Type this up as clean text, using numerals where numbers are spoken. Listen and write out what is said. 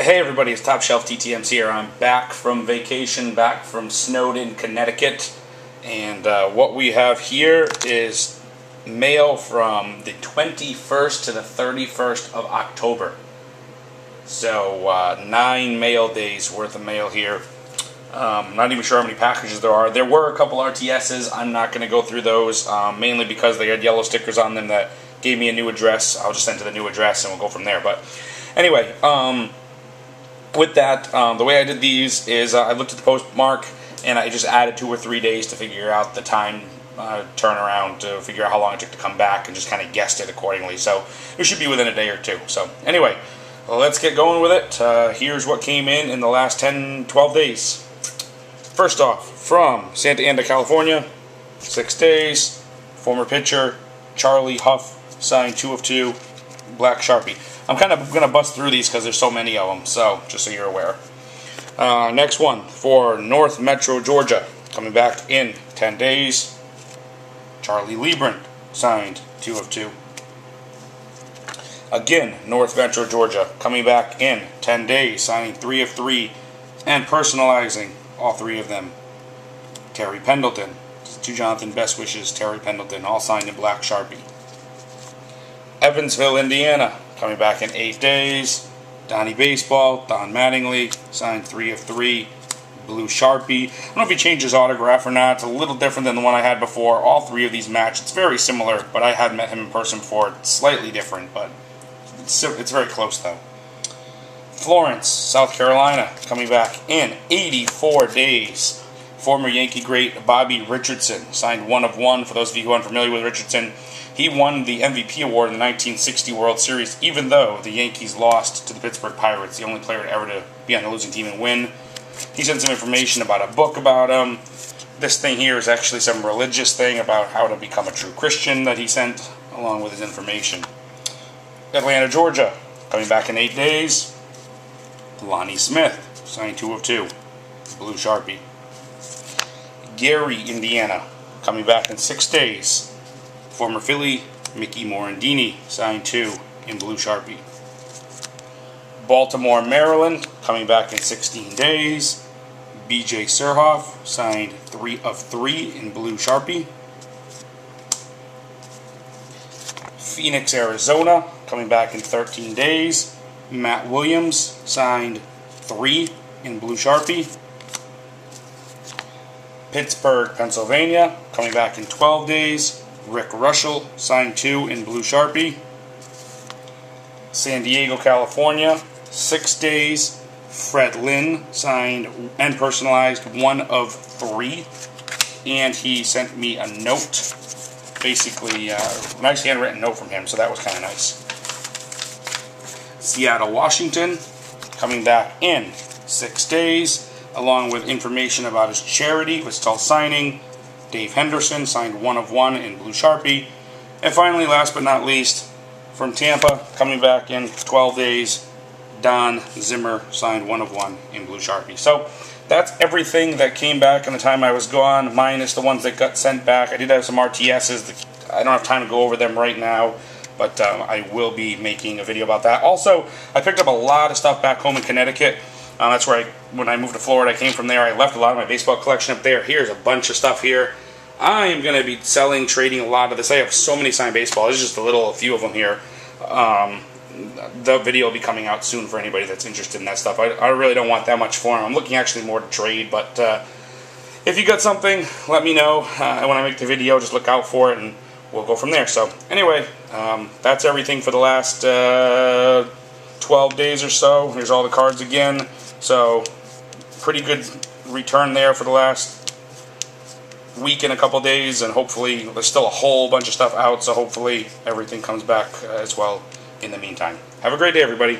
Hey everybody, it's Top Shelf TTMs here. I'm back from vacation, back from Snowden, Connecticut, and what we have here is mail from the 21st to the 31st of October. So 9 mail days worth of mail here. Not even sure how many packages there are. There were a couple RTSs. I'm not going to go through those, mainly because they had yellow stickers on them that gave me a new address. I'll just send to the new address and we'll go from there. But anyway, with that, the way I did these is I looked at the postmark and I just added 2 or 3 days to figure out the time turnaround, to figure out how long it took to come back, and just kind of guessed it accordingly. So it should be within a day or two. So anyway, let's get going with it. Here's what came in the last 10-12 days. First off, from Santa Ana, California, 6 days, former pitcher Charlie Huff, signed 2 of 2, black Sharpie. I'm kind of going to bust through these because there's so many of them, so just so you're aware. Next one, for North Metro, Georgia, coming back in 10 days, Charlie Liebrand, signed 2 of 2. Again, North Metro, Georgia, coming back in 10 days, signing 3 of 3, and personalizing all 3 of them. Terry Pendleton, to Jonathan, best wishes, Terry Pendleton, all signed in black Sharpie. Evansville, Indiana, coming back in 8 days, Donnie Baseball, Don Mattingly, signed 3 of 3, blue Sharpie. I don't know if he changed his autograph or not. It's a little different than the one I had before. All 3 of these match. It's very similar, but I hadn't met him in person before. It's slightly different, but it's very close though. Florence, South Carolina, coming back in 84 days. Former Yankee great Bobby Richardson, signed 1 of 1. For those of you who aren't familiar with Richardson, he won the MVP award in the 1960 World Series, even though the Yankees lost to the Pittsburgh Pirates, the only player ever to be on the losing team and win. He sent some information about a book about him. This thing here is actually some religious thing about how to become a true Christian that he sent along with his information. Atlanta, Georgia, coming back in 8 days, Lonnie Smith, signed 2 of 2, blue Sharpie. Gary, Indiana, coming back in 6 days, former Philly Mickey Morandini, signed 2 in blue Sharpie. Baltimore, Maryland, coming back in 16 days, BJ Surhoff, signed 3 of 3 in blue Sharpie. Phoenix, Arizona, coming back in 13 days, Matt Williams, signed 3 in blue Sharpie. Pittsburgh, Pennsylvania, coming back in 12 days, Rick Russell, signed 2 in blue Sharpie. San Diego, California, 6 days, Fred Lynn, signed and personalized 1 of 3. And he sent me a note, basically a nice handwritten note from him, so that was kind of nice. Seattle, Washington, coming back in 6 days, along with information about his charity, was still signing. Dave Henderson, signed 1 of 1 in blue Sharpie. And finally, last but not least, from Tampa, coming back in 12 days, Don Zimmer, signed 1 of 1 in blue Sharpie. So that's everything that came back in the time I was gone, minus the ones that got sent back. I did have some RTSs. I don't have time to go over them right now, but I will be making a video about that. Also, I picked up a lot of stuff back home in Connecticut. That's where when I moved to Florida, I came from there. I left a lot of my baseball collection up there. Here's a bunch of stuff here. I am going to be selling, trading a lot of this. I have so many signed baseballs. There's just a few of them here. The video will be coming out soon for anybody that's interested in that stuff. I really don't want that much for them. I'm looking actually more to trade, but if you got something, let me know. And when I make the video, just look out for it, and we'll go from there. So anyway, that's everything for the last 12 days or so. Here's all the cards again. So pretty good return there for the last week and a couple days, and hopefully there's still a whole bunch of stuff out, so hopefully everything comes back as well in the meantime. Have a great day, everybody.